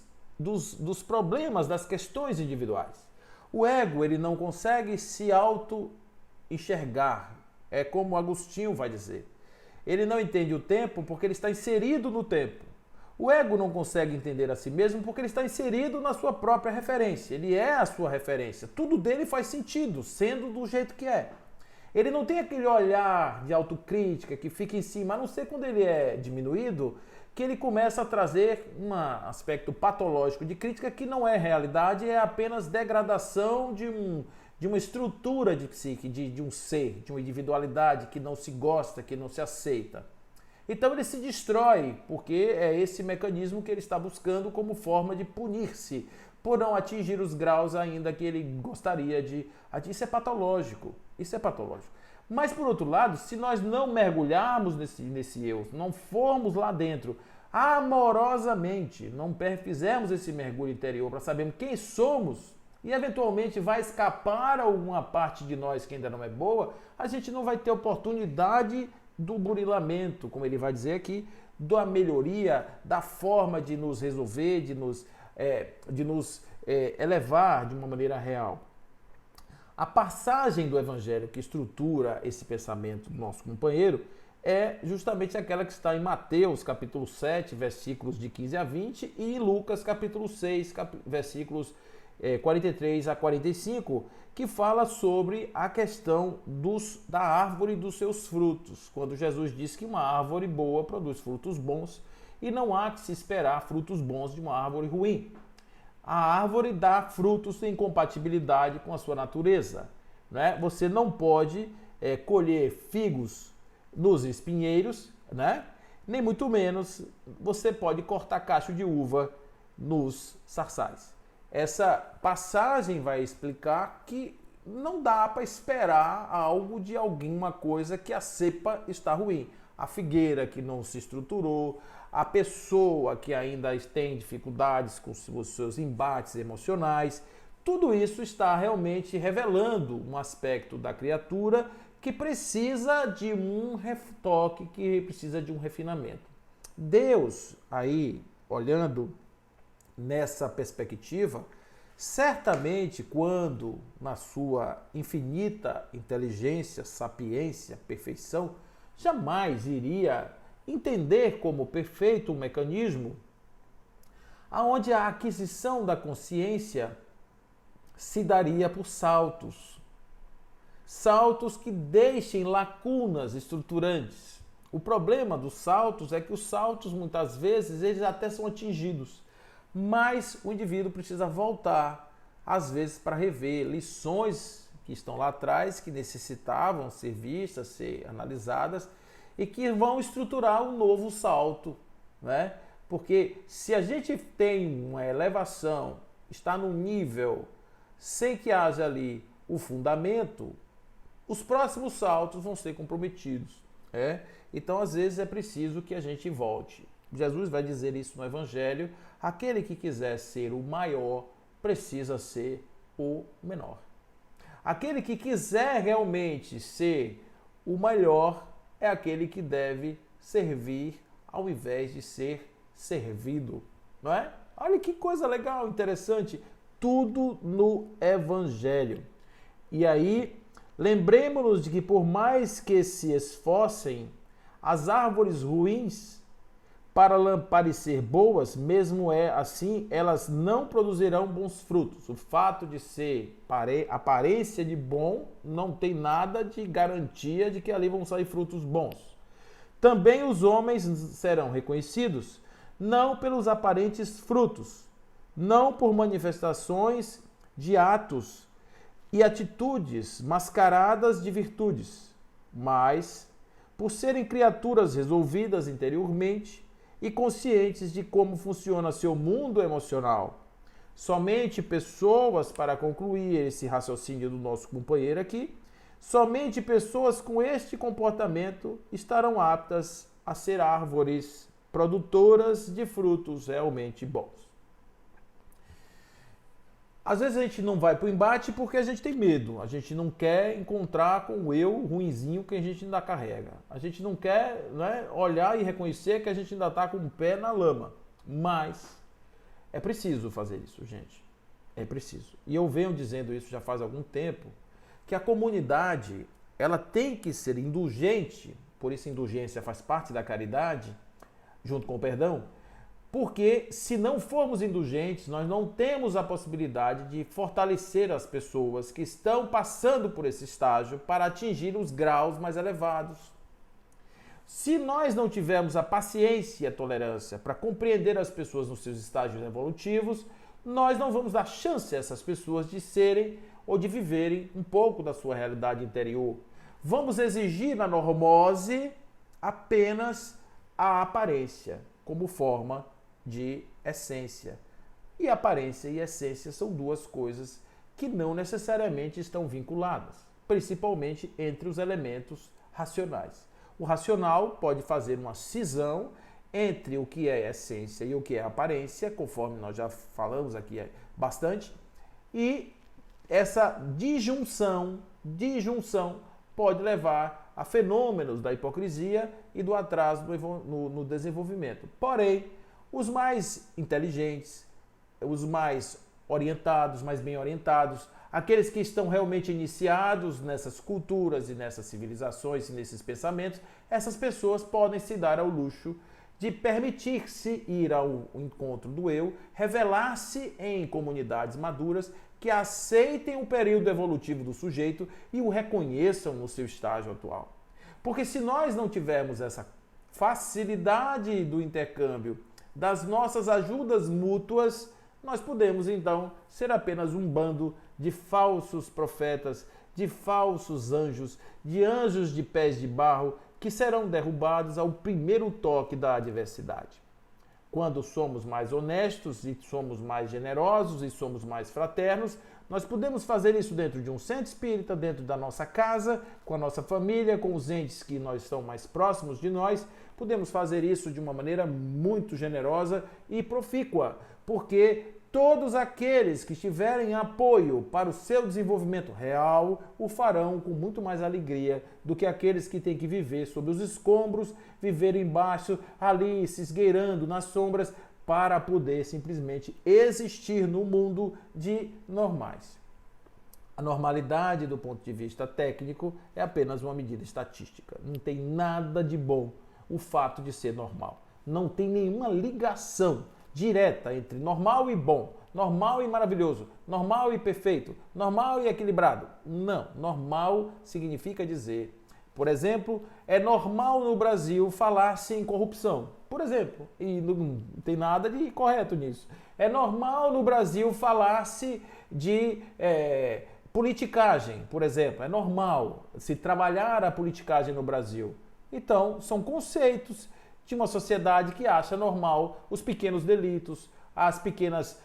problemas, das questões individuais. O ego, ele não consegue se auto-enxergar. É como Agostinho vai dizer. Ele não entende o tempo porque ele está inserido no tempo. O ego não consegue entender a si mesmo porque ele está inserido na sua própria referência. Ele é a sua referência. Tudo dele faz sentido, sendo do jeito que é. Ele não tem aquele olhar de autocrítica que fica em cima, a não ser quando ele é diminuído, que ele começa a trazer um aspecto patológico de crítica que não é realidade, é apenas degradação de uma estrutura de psique, de um ser, de uma individualidade que não se gosta, que não se aceita. Então ele se destrói, porque é esse mecanismo que ele está buscando como forma de punir-se, por não atingir os graus ainda que ele gostaria de atingir. Isso é patológico, isso é patológico. Mas, por outro lado, se nós não mergulharmos nesse eu, não formos lá dentro amorosamente, não fizermos esse mergulho interior para sabermos quem somos, e eventualmente vai escapar alguma parte de nós que ainda não é boa, a gente não vai ter oportunidade do burilamento, como ele vai dizer aqui, da melhoria, da forma de nos resolver, de nos elevar de uma maneira real. A passagem do Evangelho que estrutura esse pensamento do nosso companheiro é justamente aquela que está em Mateus, capítulo 7, versículos de 15 a 20, e em Lucas, capítulo 6, versículos 43 a 45, que fala sobre a questão da árvore e dos seus frutos, quando Jesus diz que uma árvore boa produz frutos bons e não há que se esperar frutos bons de uma árvore ruim. A árvore dá frutos em compatibilidade com a sua natureza, né? Você não pode colher figos nos espinheiros, né? Nem muito menos você pode cortar cacho de uva nos sarçais. Essa passagem vai explicar que não dá para esperar algo de alguma coisa que a cepa está ruim. A figueira que não se estruturou, a pessoa que ainda tem dificuldades com os seus embates emocionais, tudo isso está realmente revelando um aspecto da criatura que precisa de um retoque, que precisa de um refinamento. Deus, aí, olhando nessa perspectiva, certamente quando, na sua infinita inteligência, sapiência, perfeição, jamais iria entender como perfeito um mecanismo onde a aquisição da consciência se daria por saltos. Saltos que deixem lacunas estruturantes. O problema dos saltos é que os saltos, muitas vezes, eles até são atingidos, mas o indivíduo precisa voltar, às vezes, para rever lições que estão lá atrás, que necessitavam ser vistas, ser analisadas e que vão estruturar um novo salto, né? Porque se a gente tem uma elevação, está num nível sem que haja ali o fundamento, os próximos saltos vão ser comprometidos. Então, às vezes, é preciso que a gente volte. Jesus vai dizer isso no Evangelho: aquele que quiser ser o maior precisa ser o menor. Aquele que quiser realmente ser o maior é aquele que deve servir ao invés de ser servido, não é? Olha que coisa legal, interessante, tudo no Evangelho. E aí, lembremos-nos de que por mais que se esforcem, as árvores ruins, para parecer boas, mesmo assim, elas não produzirão bons frutos. O fato de ser aparência de bom não tem nada de garantia de que ali vão sair frutos bons. Também os homens serão reconhecidos não pelos aparentes frutos, não por manifestações de atos e atitudes mascaradas de virtudes, mas por serem criaturas resolvidas interiormente e conscientes de como funciona seu mundo emocional. Somente pessoas, para concluir esse raciocínio do nosso companheiro aqui, somente pessoas com este comportamento estarão aptas a ser árvores produtoras de frutos realmente bons. Às vezes a gente não vai para o embate porque a gente tem medo, a gente não quer encontrar com o eu ruinzinho que a gente ainda carrega. A gente não quer, né, olhar e reconhecer que a gente ainda está com o pé na lama. Mas é preciso fazer isso, gente. É preciso. E eu venho dizendo isso já faz algum tempo, que a comunidade ela tem que ser indulgente, por isso indulgência faz parte da caridade, junto com o perdão, porque se não formos indulgentes, nós não temos a possibilidade de fortalecer as pessoas que estão passando por esse estágio para atingir os graus mais elevados. Se nós não tivermos a paciência e a tolerância para compreender as pessoas nos seus estágios evolutivos, nós não vamos dar chance a essas pessoas de serem ou de viverem um pouco da sua realidade interior. Vamos exigir na normose apenas a aparência como forma de essência. E aparência e essência são duas coisas que não necessariamente estão vinculadas, principalmente entre os elementos racionais. O racional pode fazer uma cisão entre o que é essência e o que é aparência, conforme nós já falamos aqui bastante, e essa disjunção pode levar a fenômenos da hipocrisia e do atraso no desenvolvimento. Porém, os mais inteligentes, os mais orientados, mais bem orientados, aqueles que estão realmente iniciados nessas culturas e nessas civilizações e nesses pensamentos, essas pessoas podem se dar ao luxo de permitir-se ir ao encontro do eu, revelar-se em comunidades maduras que aceitem o período evolutivo do sujeito e o reconheçam no seu estágio atual. Porque se nós não tivermos essa facilidade do intercâmbio, das nossas ajudas mútuas, nós podemos então ser apenas um bando de falsos profetas, de falsos anjos, de anjos de pés de barro, que serão derrubados ao primeiro toque da adversidade. Quando somos mais honestos e somos mais generosos e somos mais fraternos, nós podemos fazer isso dentro de um centro espírita, dentro da nossa casa, com a nossa família, com os entes que nós estão mais próximos de nós. Podemos fazer isso de uma maneira muito generosa e profícua, porque todos aqueles que tiverem apoio para o seu desenvolvimento real o farão com muito mais alegria do que aqueles que têm que viver sob os escombros, viver embaixo, ali se esgueirando nas sombras para poder simplesmente existir no mundo de normais. A normalidade, do ponto de vista técnico, é apenas uma medida estatística. Não tem nada de bom o fato de ser normal. Não tem nenhuma ligação direta entre normal e bom, normal e maravilhoso, normal e perfeito, normal e equilibrado. Não, normal significa dizer, por exemplo, é normal no Brasil falar-se em corrupção, por exemplo, e não tem nada de correto nisso. É normal no Brasil falar-se de Politicagem, por exemplo, é normal se trabalhar a politicagem no Brasil. Então, são conceitos de uma sociedade que acha normal os pequenos delitos, as pequenas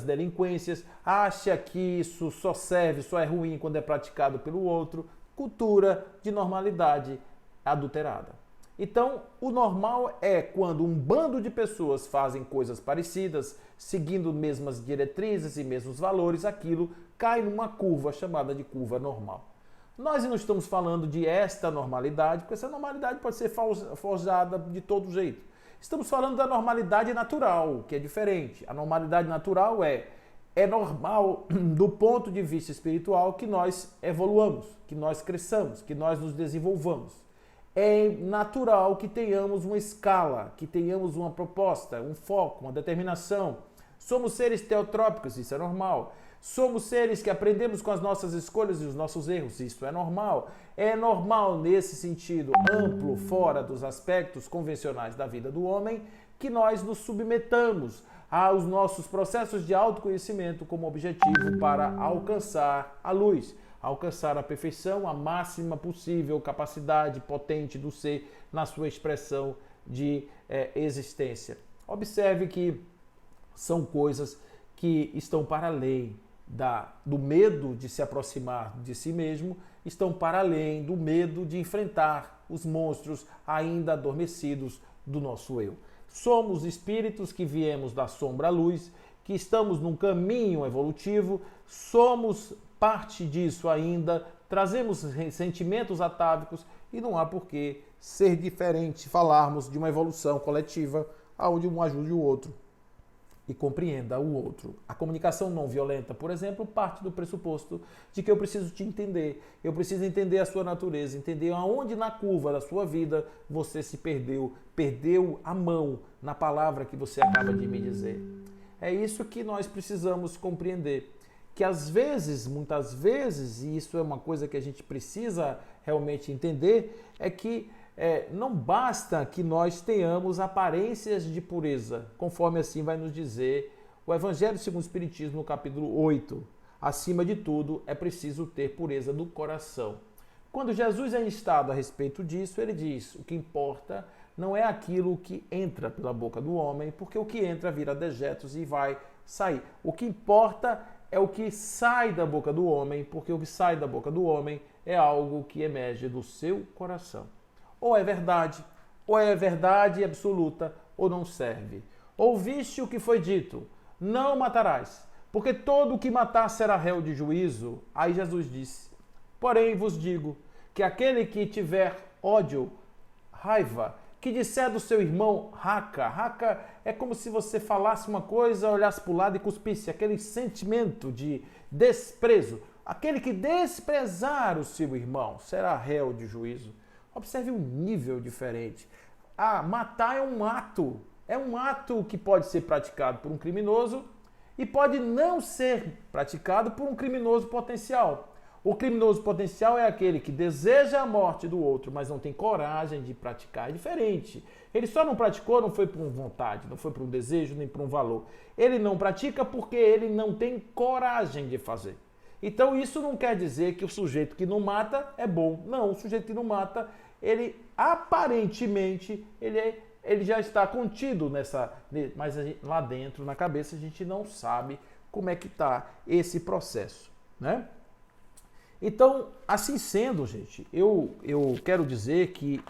delinquências, acha que isso só serve, só é ruim quando é praticado pelo outro. Cultura de normalidade adulterada. Então, o normal é quando um bando de pessoas fazem coisas parecidas, seguindo mesmas diretrizes e mesmos valores, aquilo cai numa curva chamada de curva normal. Nós não estamos falando de esta normalidade, porque essa normalidade pode ser forjada de todo jeito. Estamos falando da normalidade natural, que é diferente. A normalidade natural é normal do ponto de vista espiritual que nós evoluamos, que nós cresçamos, que nós nos desenvolvamos. É natural que tenhamos uma escala, que tenhamos uma proposta, um foco, uma determinação. Somos seres teotrópicos, isso é normal. Somos seres que aprendemos com as nossas escolhas e os nossos erros, isso é normal. É normal nesse sentido amplo, fora dos aspectos convencionais da vida do homem, que nós nos submetamos aos nossos processos de autoconhecimento como objetivo para alcançar a luz, alcançar a perfeição, a máxima possível capacidade potente do ser na sua expressão de existência. Observe que são coisas que estão para além do medo de se aproximar de si mesmo, estão para além do medo de enfrentar os monstros ainda adormecidos do nosso eu. Somos espíritos que viemos da sombra à luz, que estamos num caminho evolutivo, somos parte disso ainda, trazemos sentimentos atávicos e não há por que ser diferente, falarmos de uma evolução coletiva onde um ajude o outro e compreenda o outro. A comunicação não violenta, por exemplo, parte do pressuposto de que eu preciso te entender, eu preciso entender a sua natureza, entender aonde na curva da sua vida você se perdeu a mão na palavra que você acaba de me dizer. É isso que nós precisamos compreender, que às vezes, muitas vezes, e isso é uma coisa que a gente precisa realmente entender, é que não basta que nós tenhamos aparências de pureza, conforme assim vai nos dizer o Evangelho segundo o Espiritismo, no capítulo 8. Acima de tudo, é preciso ter pureza do coração. Quando Jesus é instado a respeito disso, ele diz, o que importa não é aquilo que entra pela boca do homem, porque o que entra vira dejetos e vai sair. O que importa é o que sai da boca do homem, porque o que sai da boca do homem é algo que emerge do seu coração. Ou é verdade absoluta, ou não serve. Ouviste o que foi dito, não matarás, porque todo o que matar será réu de juízo. Aí Jesus disse, porém vos digo, que aquele que tiver ódio, raiva, que disser do seu irmão, raca é como se você falasse uma coisa, olhasse para o lado e cuspisse, aquele sentimento de desprezo. Aquele que desprezar o seu irmão será réu de juízo. Observe um nível diferente. Matar é um ato que pode ser praticado por um criminoso e pode não ser praticado por um criminoso potencial. O criminoso potencial é aquele que deseja a morte do outro, mas não tem coragem de praticar. É diferente. Ele só não praticou, não foi por vontade, não foi por um desejo, nem por um valor. Ele não pratica porque ele não tem coragem de fazer. Então isso não quer dizer que o sujeito que não mata é bom. Não, o sujeito que não mata, ele aparentemente, ele já está contido mas lá dentro, na cabeça, a gente não sabe como é que está esse processo, né? Então, assim sendo, gente, eu quero dizer que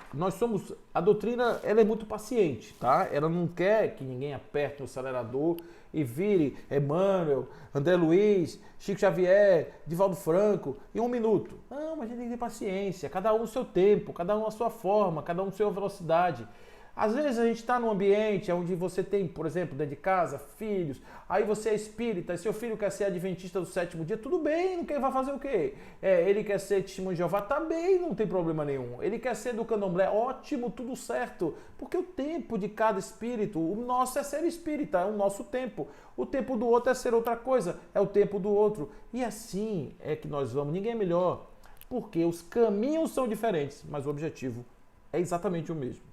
a doutrina, ela é muito paciente, tá? Ela não quer que ninguém aperte o acelerador e vire Emmanuel, André Luiz, Chico Xavier, Divaldo Franco em 1 minuto. Não, mas a gente tem que ter paciência, cada um no seu tempo, cada um a sua forma, cada um a sua velocidade. Às vezes a gente está num ambiente onde você tem, por exemplo, dentro de casa, filhos, aí você é espírita, e seu filho quer ser adventista do 7º dia, tudo bem, vai fazer o quê? Ele quer ser testemunho de Jeová, tá bem, não tem problema nenhum. Ele quer ser do candomblé, ótimo, tudo certo, porque o tempo de cada espírito, o nosso é ser espírita, é o nosso tempo. O tempo do outro é ser outra coisa, é o tempo do outro. E assim é que nós vamos, ninguém é melhor, porque os caminhos são diferentes, mas o objetivo é exatamente o mesmo.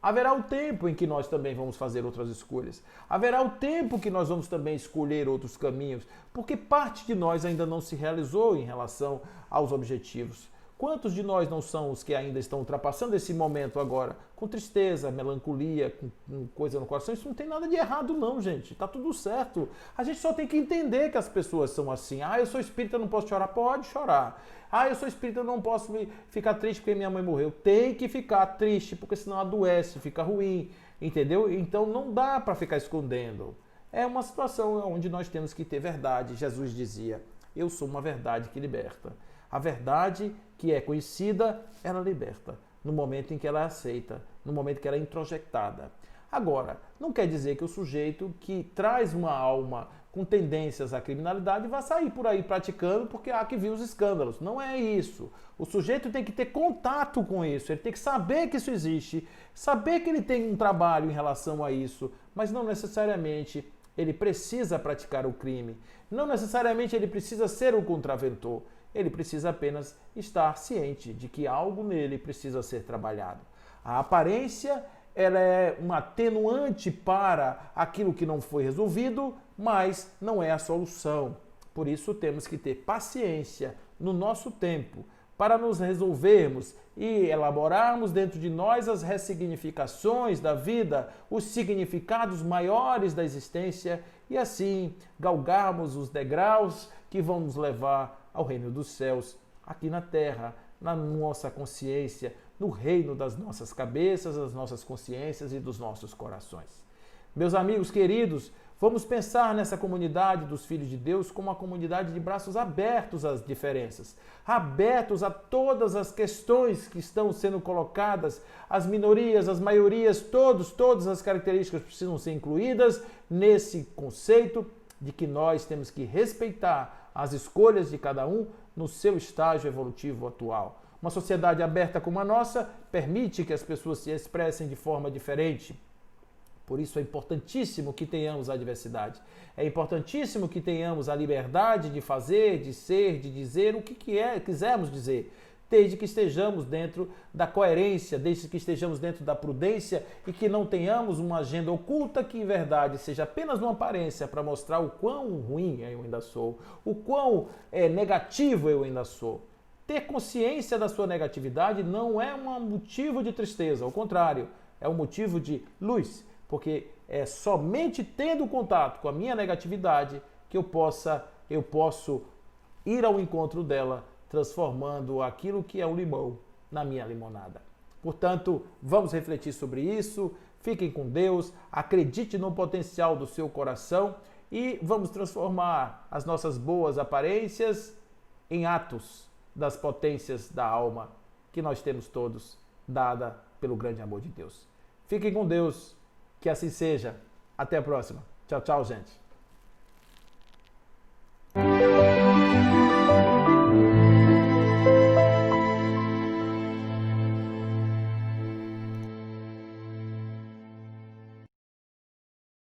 Haverá o tempo em que nós também vamos fazer outras escolhas. Haverá o tempo que nós vamos também escolher outros caminhos, porque parte de nós ainda não se realizou em relação aos objetivos. Quantos de nós não são os que ainda estão ultrapassando esse momento agora, com tristeza, melancolia, com coisa no coração? Isso não tem nada de errado não, gente. Tá tudo certo. A gente só tem que entender que as pessoas são assim. Ah, eu sou espírita, não posso chorar. Pode chorar. Ah, eu sou espírita, não posso ficar triste porque minha mãe morreu. Tem que ficar triste, porque senão adoece, fica ruim, entendeu? Então não dá para ficar escondendo. É uma situação onde nós temos que ter verdade. Jesus dizia, eu sou uma verdade que liberta. A verdade que é conhecida, ela liberta, no momento em que ela é aceita, no momento que ela é introjectada. Agora, não quer dizer que o sujeito que traz uma alma com tendências à criminalidade vai sair por aí praticando porque há que ver os escândalos. Não é isso. O sujeito tem que ter contato com isso, ele tem que saber que isso existe, saber que ele tem um trabalho em relação a isso, mas não necessariamente ele precisa praticar o crime, não necessariamente ele precisa ser o contraventor. Ele precisa apenas estar ciente de que algo nele precisa ser trabalhado. A aparência, ela é uma atenuante para aquilo que não foi resolvido, mas não é a solução. Por isso temos que ter paciência no nosso tempo para nos resolvermos e elaborarmos dentro de nós as ressignificações da vida, os significados maiores da existência e assim galgarmos os degraus que vão nos levar ao reino dos céus, aqui na terra, na nossa consciência, no reino das nossas cabeças, das nossas consciências e dos nossos corações. Meus amigos queridos, vamos pensar nessa comunidade dos filhos de Deus como uma comunidade de braços abertos às diferenças, abertos a todas as questões que estão sendo colocadas, as minorias, as maiorias, todas as características precisam ser incluídas nesse conceito de que nós temos que respeitar as escolhas de cada um no seu estágio evolutivo atual. Uma sociedade aberta como a nossa permite que as pessoas se expressem de forma diferente. Por isso é importantíssimo que tenhamos a diversidade. É importantíssimo que tenhamos a liberdade de fazer, de ser, de dizer o que quisermos dizer, desde que estejamos dentro da coerência, desde que estejamos dentro da prudência e que não tenhamos uma agenda oculta que, em verdade, seja apenas uma aparência para mostrar o quão ruim eu ainda sou, o quão negativo eu ainda sou. Ter consciência da sua negatividade não é um motivo de tristeza, ao contrário, é um motivo de luz, porque é somente tendo contato com a minha negatividade que eu posso ir ao encontro dela, transformando aquilo que é o limão na minha limonada. Portanto, vamos refletir sobre isso, fiquem com Deus, acredite no potencial do seu coração e vamos transformar as nossas boas aparências em atos das potências da alma que nós temos todos, dada pelo grande amor de Deus. Fiquem com Deus, que assim seja. Até a próxima. Tchau, tchau, gente.